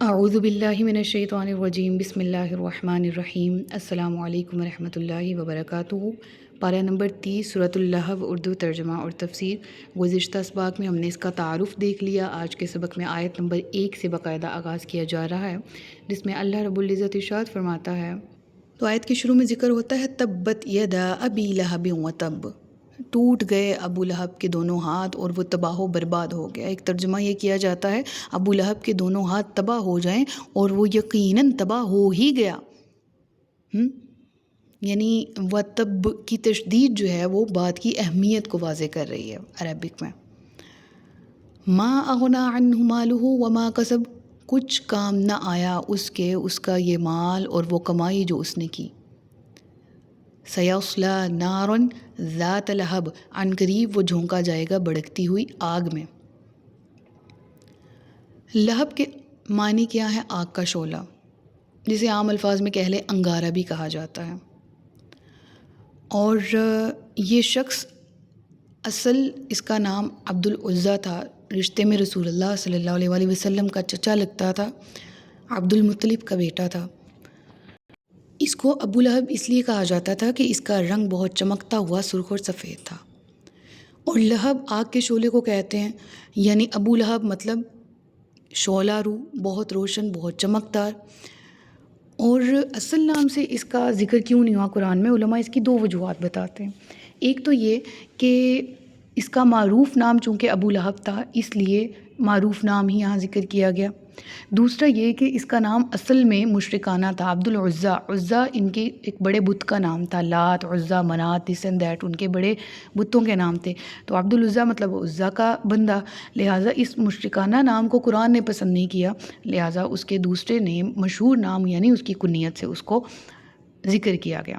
اعوذ باللہ من الشیطان الرجیم، بسم اللہ الرحمن الرحیم۔ السلام علیکم ورحمۃ اللہ وبرکاتہ۔ پارہ نمبر 30 سورۃ اللہب، اردو ترجمہ اور تفسیر۔ گزشتہ اسباق میں ہم نے اس کا تعارف دیکھ لیا۔ آج کے سبق میں آیت نمبر 1 سے باقاعدہ آغاز کیا جا رہا ہے، جس میں اللہ رب العزت ارشاد فرماتا ہے۔ تو آیت کے شروع میں ذکر ہوتا ہے تبت یدا ابی لہب وتب، ٹوٹ گئے ابو لہب کے دونوں ہاتھ اور وہ تباہ و برباد ہو گیا۔ ایک ترجمہ یہ کیا جاتا ہے ابو لہب کے دونوں ہاتھ تباہ ہو جائیں، اور وہ یقیناً تباہ ہو ہی گیا۔ یعنی وتب کی تشدید جو ہے وہ بات کی اہمیت کو واضح کر رہی ہے عربک میں۔ ما اغنی عنہ مالہ وما کسب، کچھ کام نہ آیا اس کا یہ مال اور وہ کمائی جو اس نے کی۔ سیصلی نارا ذات لہب، عن قریب وہ جھونکا جائے گا بھڑکتی ہوئی آگ میں۔ لہب کے معنی کیا ہے؟ آگ کا شعلہ، جسے عام الفاظ میں کہہ لیں انگارہ بھی کہا جاتا ہے۔ اور یہ شخص اصل اس کا نام عبد العزیٰ تھا، رشتے میں رسول اللہ صلی اللہ علیہ وآلہ وسلم کا چچا لگتا تھا، عبد المطلب کا بیٹا تھا۔ اس کو ابو لہب اس لیے کہا جاتا تھا کہ اس کا رنگ بہت چمکتا ہوا سرخ اور سفید تھا، اور لہب آگ کے شعلے کو کہتے ہیں۔ یعنی ابو لہب مطلب شعلہ رو، بہت روشن، بہت چمکدار۔ اور اصل نام سے اس کا ذکر کیوں نہیں ہوا قرآن میں؟ علماء اس کی دو وجوہات بتاتے ہیں۔ ایک تو یہ کہ اس کا معروف نام چونکہ ابو لہب تھا، اس لیے معروف نام ہی یہاں ذکر کیا گیا۔ دوسرا یہ کہ اس کا نام اصل میں مشرکانہ تھا، عبد العزیٰ۔ عزیٰ ان کے ایک بڑے بت کا نام تھا، لات، عزیٰ، منات، دس اینڈ دیٹ، ان کے بڑے بتوں کے نام تھے۔ تو عبد العزیٰ مطلب عزیٰ کا بندہ، لہٰذا اس مشرکانہ نام کو قرآن نے پسند نہیں کیا، لہٰذا اس کے دوسرے نیم، مشہور نام یعنی اس کی کنیت سے اس کو ذکر کیا گیا۔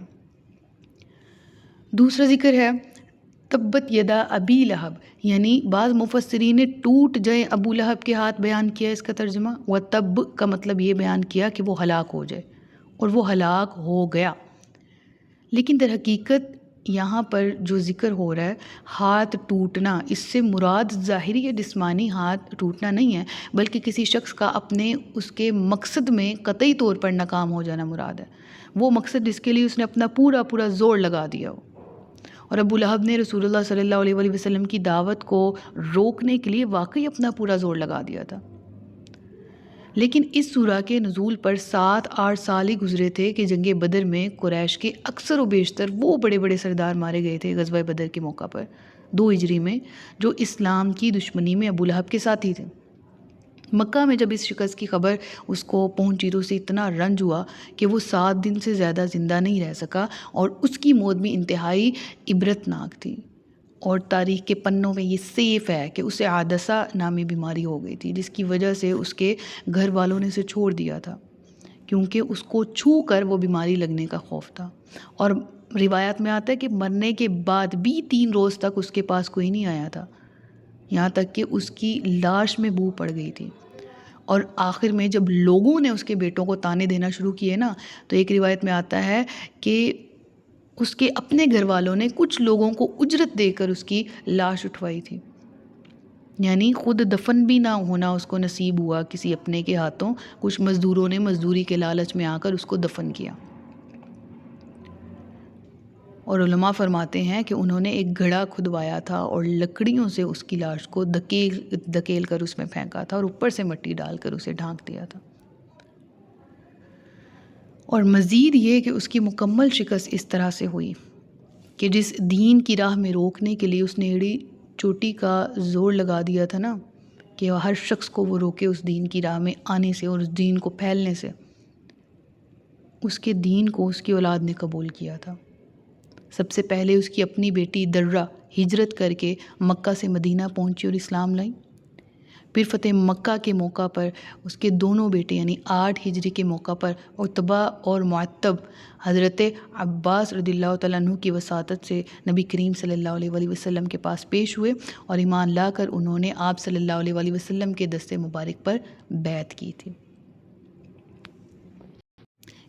دوسرا ذکر ہے تبت یدا ابی لہب، یعنی بعض مفسرین نے ٹوٹ جائے ابو لہب کے ہاتھ بیان کیا اس کا ترجمہ، و تب کا مطلب یہ بیان کیا کہ وہ ہلاک ہو جائے، اور وہ ہلاک ہو گیا۔ لیکن در حقیقت یہاں پر جو ذکر ہو رہا ہے ہاتھ ٹوٹنا، اس سے مراد ظاہری یا جسمانی ہاتھ ٹوٹنا نہیں ہے، بلکہ کسی شخص کا اپنے اس کے مقصد میں قطعی طور پر ناکام ہو جانا مراد ہے۔ وہ مقصد جس کے لیے اس نے اپنا پورا زور لگا دیا ہو۔ اور ابو لہب نے رسول اللہ صلی اللہ علیہ وآلہ وسلم کی دعوت کو روکنے کے لیے واقعی اپنا پورا زور لگا دیا تھا۔ لیکن اس سورہ کے نزول پر 7-8 سال ہی گزرے تھے کہ جنگ بدر میں قریش کے اکثر و بیشتر وہ بڑے بڑے سردار مارے گئے تھے غزوہ بدر کے موقع پر 2 ہجری میں، جو اسلام کی دشمنی میں ابو لہب کے ساتھی تھے۔ مکہ میں جب اس شکست کی خبر اس کو پہنچی تو اسے اتنا رنج ہوا کہ وہ 7 دن سے زیادہ زندہ نہیں رہ سکا، اور اس کی موت بھی انتہائی عبرتناک تھی۔ اور تاریخ کے پنوں میں یہ سیف ہے کہ اسے عادثہ نامی بیماری ہو گئی تھی، جس کی وجہ سے اس کے گھر والوں نے اسے چھوڑ دیا تھا، کیونکہ اس کو چھو کر وہ بیماری لگنے کا خوف تھا۔ اور روایت میں آتا ہے کہ مرنے کے بعد بھی 3 روز تک اس کے پاس کوئی نہیں آیا تھا، یہاں تک کہ اس کی لاش میں بو پڑ گئی تھی۔ اور آخر میں جب لوگوں نے اس کے بیٹوں کو تانے دینا شروع کیے نا، تو ایک روایت میں آتا ہے کہ اس کے اپنے گھر والوں نے کچھ لوگوں کو اجرت دے کر اس کی لاش اٹھوائی تھی، یعنی خود دفن بھی نہ ہونا اس کو نصیب ہوا کسی اپنے کے ہاتھوں، کچھ مزدوروں نے مزدوری کے لالچ میں آ کر اس کو دفن کیا۔ اور علماء فرماتے ہیں کہ انہوں نے ایک گھڑا کھدوایا تھا اور لکڑیوں سے اس کی لاش کو دھکیل کر اس میں پھینکا تھا، اور اوپر سے مٹی ڈال کر اسے ڈھانک دیا تھا۔ اور مزید یہ کہ اس کی مکمل شکست اس طرح سے ہوئی کہ جس دین کی راہ میں روکنے کے لیے اس نے ایڑی چوٹی کا زور لگا دیا تھا نا، کہ ہر شخص کو وہ روکے اس دین کی راہ میں آنے سے اور اس دین کو پھیلنے سے، اس کے دین کو اس کی اولاد نے قبول کیا تھا۔ سب سے پہلے اس کی اپنی بیٹی درہ ہجرت کر کے مکہ سے مدینہ پہنچی اور اسلام لائی۔ پھر فتح مکہ کے موقع پر اس کے دونوں بیٹے یعنی 8 ہجری کے موقع پر عتبہ اور معتب حضرت عباس رضی اللہ تعالیٰ عنہ کی وساطت سے نبی کریم صلی اللہ علیہ وآلہ وسلم کے پاس پیش ہوئے، اور ایمان لا کر انہوں نے آپ صلی اللہ علیہ وآلہ وسلم کے دست مبارک پر بیعت کی تھی۔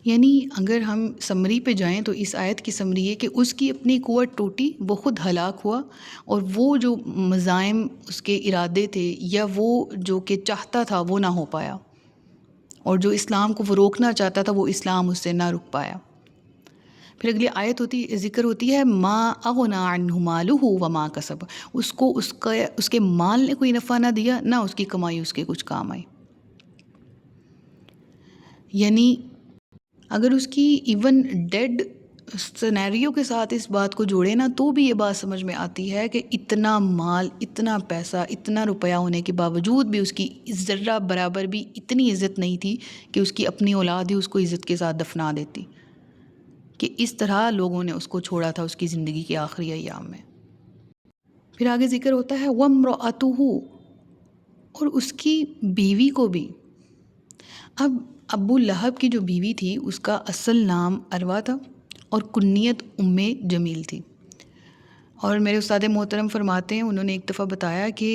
یعنی اگر ہم سمری پہ جائیں تو اس آیت کی سمری ہے کہ اس کی اپنی قوت ٹوٹی، وہ خود ہلاک ہوا، اور وہ جو مزاحم اس کے ارادے تھے یا وہ جو کہ چاہتا تھا وہ نہ ہو پایا۔ اور جو اسلام کو وہ روکنا چاہتا تھا وہ اسلام اس سے نہ رک پایا۔ پھر اگلی آیت ذکر ہوتی ہے ما اغنا عنہ مالہ وما کسب، اس کو اس کے مال نے کوئی نفع نہ دیا، نہ اس کی کمائی اس کے کچھ کام آئی۔ یعنی اگر اس کی ایون ڈیڈ سینیریو کے ساتھ اس بات کو جوڑے نا تو بھی یہ بات سمجھ میں آتی ہے کہ اتنا مال، اتنا پیسہ، اتنا روپیہ ہونے کے باوجود بھی اس کی ذرہ برابر بھی اتنی عزت نہیں تھی کہ اس کی اپنی اولاد ہی اس کو عزت کے ساتھ دفنا دیتی، کہ اس طرح لوگوں نے اس کو چھوڑا تھا اس کی زندگی کے آخری ایام میں۔ پھر آگے ذکر ہوتا ہے وَامْرَأَتُهُ، اور اس کی بیوی کو بھی۔ اب ابو لہب کی جو بیوی تھی اس کا اصل نام اروا تھا اور کنیت جمیل تھی، اور میرے استاد محترم فرماتے ہیں، انہوں نے ایک دفعہ بتایا کہ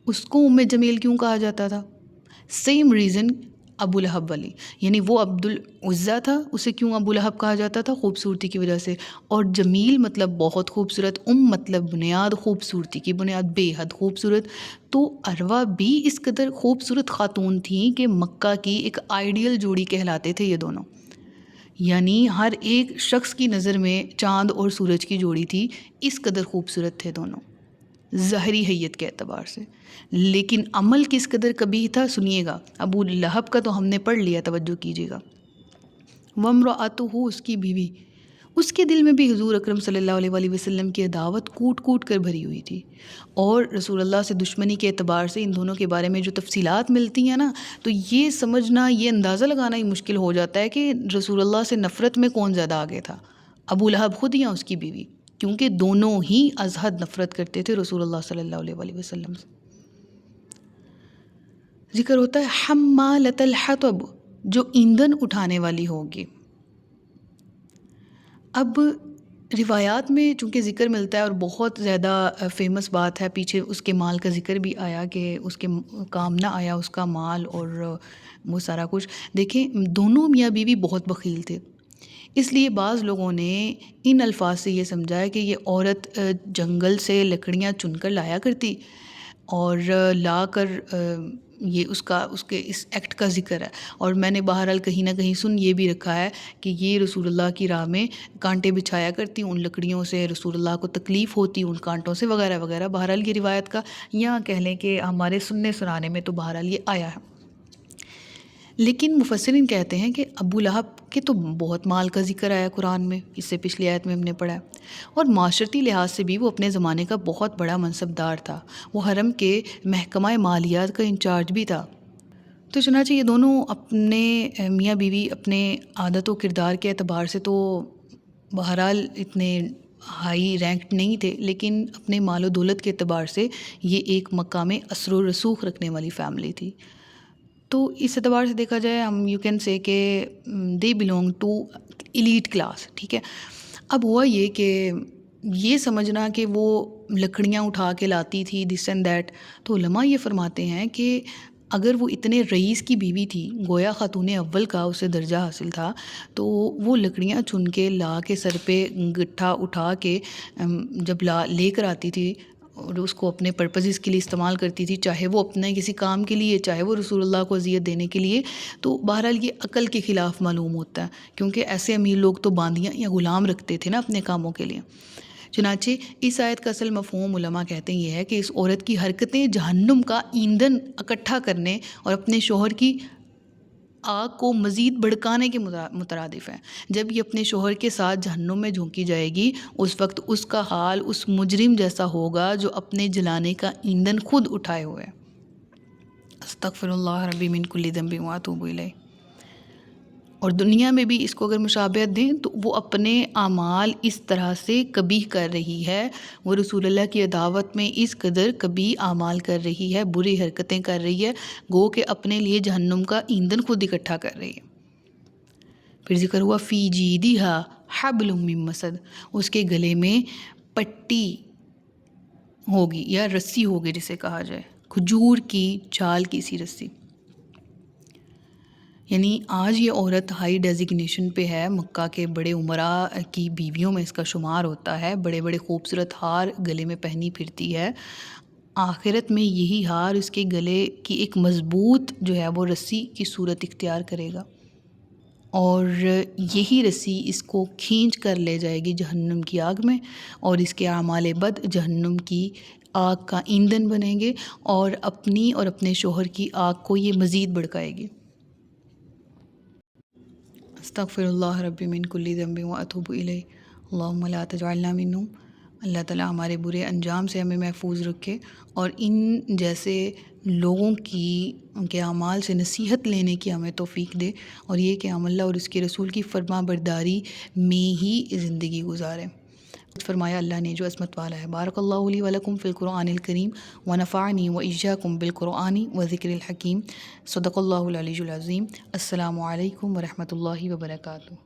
اس کو جمیل کیوں کہا جاتا تھا، سیم ریزن ابو لہب والی، یعنی وہ عبد العزیٰ تھا، اسے کیوں ابو لہب کہا جاتا تھا، خوبصورتی کی وجہ سے، اور جمیل مطلب بہت خوبصورت، مطلب بنیاد، خوبصورتی کی بنیاد، بے حد خوبصورت۔ تو اروا بھی اس قدر خوبصورت خاتون تھیں کہ مکہ کی ایک آئیڈیل جوڑی کہلاتے تھے یہ دونوں، یعنی ہر ایک شخص کی نظر میں چاند اور سورج کی جوڑی تھی، اس قدر خوبصورت تھے دونوں ظاہری حیت کے اعتبار سے۔ لیکن عمل کس قدر قبیح تھا سنیے گا، ابو لہب کا تو ہم نے پڑھ لیا، توجہ کیجیے گا۔ وامرأتہ، اس کی بیوی، اس کے دل میں بھی حضور اکرم صلی اللہ علیہ وآلہ وسلم کی عداوت کوٹ کوٹ کر بھری ہوئی تھی، اور رسول اللہ سے دشمنی کے اعتبار سے ان دونوں کے بارے میں جو تفصیلات ملتی ہیں نا، تو یہ سمجھنا، یہ اندازہ لگانا ہی مشکل ہو جاتا ہے کہ رسول اللہ سے نفرت میں کون زیادہ آگے تھا، ابو لہب خود یا اس کی بیوی، کیونکہ دونوں ہی از حد نفرت کرتے تھے رسول اللہ صلی اللہ علیہ وآلہ وسلم سے۔ ذکر ہوتا ہے حمالۃ الحطب، جو ایندھن اٹھانے والی ہوگی۔ اب روایات میں چونکہ ذکر ملتا ہے اور بہت زیادہ فیمس بات ہے، پیچھے اس کے مال کا ذکر بھی آیا کہ اس کے کام نہ آیا اس کا مال اور وہ سارا کچھ۔ دیکھیں دونوں میاں بیوی بہت بخیل تھے، اس لیے بعض لوگوں نے ان الفاظ سے یہ سمجھا ہے کہ یہ عورت جنگل سے لکڑیاں چن کر لایا کرتی اور لا کر یہ اس کے اس ایکٹ کا ذکر ہے، اور میں نے بہرحال کہیں نہ کہیں سن یہ بھی رکھا ہے کہ یہ رسول اللہ کی راہ میں کانٹے بچھایا کرتی، ان لکڑیوں سے رسول اللہ کو تکلیف ہوتی ان کانٹوں سے وغیرہ وغیرہ۔ بہرحال یہ روایت کا، یا کہہ لیں کہ ہمارے سننے سنانے میں تو بہرحال یہ آیا ہے۔ لیکن مفسرین کہتے ہیں کہ ابو لہب کے تو بہت مال کا ذکر آیا قرآن میں، اس سے پچھلی آیت میں ہم نے پڑھا ہے، اور معاشرتی لحاظ سے بھی وہ اپنے زمانے کا بہت بڑا منصب دار تھا، وہ حرم کے محکمہ مالیات کا انچارج بھی تھا۔ تو چنانچہ یہ دونوں اپنے میاں بیوی اپنے عادت و کردار کے اعتبار سے تو بہرحال اتنے ہائی رینکڈ نہیں تھے، لیکن اپنے مال و دولت کے اعتبار سے یہ ایک مقام اثر و رسوخ رکھنے والی فیملی تھی۔ تو اس اعتبار سے دیکھا جائے ہم یو کین سے کہ they belong to elite class, ٹھیک ہے۔ اب ہوا یہ کہ یہ سمجھنا کہ وہ لکڑیاں اٹھا کے لاتی تھی دس اینڈ دیٹ، تو علماء یہ فرماتے ہیں کہ اگر وہ اتنے رئیس کی بیوی تھی، گویا خاتون اول کا اسے درجہ حاصل تھا، تو وہ لکڑیاں چن کے لا کے سر پہ گٹھا اٹھا کے جب لے کر آتی تھی اور اس کو اپنے پرپزز کے لیے استعمال کرتی تھی، چاہے وہ اپنے کسی کام کے لیے، چاہے وہ رسول اللہ کو اذیت دینے کے لیے، تو بہرحال یہ عقل کے خلاف معلوم ہوتا ہے، کیونکہ ایسے امیر لوگ تو باندیاں یا غلام رکھتے تھے نا اپنے کاموں کے لیے۔ چنانچہ اس آیت کا اصل مفہوم علماء کہتے ہیں یہ ہے کہ اس عورت کی حرکتیں جہنم کا ایندھن اکٹھا کرنے اور اپنے شوہر کی آگ کو مزید بھڑکانے کے مترادف ہیں۔ جب یہ اپنے شوہر کے ساتھ جہنم میں جھونکی جائے گی، اس وقت اس کا حال اس مجرم جیسا ہوگا جو اپنے جلانے کا ایندھن خود اٹھائے ہوئے۔ استغفر اللہ ربی من کل ذنب واتوب الیہ۔ اور دنیا میں بھی اس کو اگر مشابہت دیں تو وہ اپنے اعمال اس طرح سے قبیح کر رہی ہے، وہ رسول اللہ کی عداوت میں اس قدر قبیح اعمال کر رہی ہے، بری حرکتیں کر رہی ہے، گو کہ اپنے لیے جہنم کا ایندھن خود اکٹھا کر رہی ہے۔ پھر ذکر ہوا فی جیدہا حبل من مسد، اس کے گلے میں پٹی ہوگی یا رسی ہوگی جسے کہا جائے، کھجور کی چھال کی سی رسی۔ یعنی آج یہ عورت ہائی ڈیزگنیشن پہ ہے، مکہ کے بڑے امراء کی بیویوں میں اس کا شمار ہوتا ہے، بڑے بڑے خوبصورت ہار گلے میں پہنی پھرتی ہے، آخرت میں یہی ہار اس کے گلے کی ایک مضبوط جو ہے وہ رسی کی صورت اختیار کرے گا، اور یہی رسی اس کو کھینچ کر لے جائے گی جہنم کی آگ میں، اور اس کے اعمال بد جہنم کی آگ کا ایندھن بنیں گے، اور اپنی اور اپنے شوہر کی آگ کو یہ مزید بھڑکائے گی۔ استغفر اللہ ربی من کل ذنب واتوب الیہ، اللہم لا تجعلنا منہم۔ اللہ تعالیٰ ہمارے برے انجام سے ہمیں محفوظ رکھے، اور ان جیسے لوگوں کی ان کے اعمال سے نصیحت لینے کی ہمیں توفیق دے، اور یہ کہ ہم اللہ اور اس کے رسول کی فرما برداری میں ہی زندگی گزاریں۔ فرمایا اللہ نے جو عظمت والا ہے۔ بارک اللہ لی ولکم فی القرآن الکریم ونفعنی وإیاکم بالقرآن وذکر الحکیم۔ صدق اللہ العلی العظیم۔ السلام علیکم ورحمۃ اللہ وبرکاتہ۔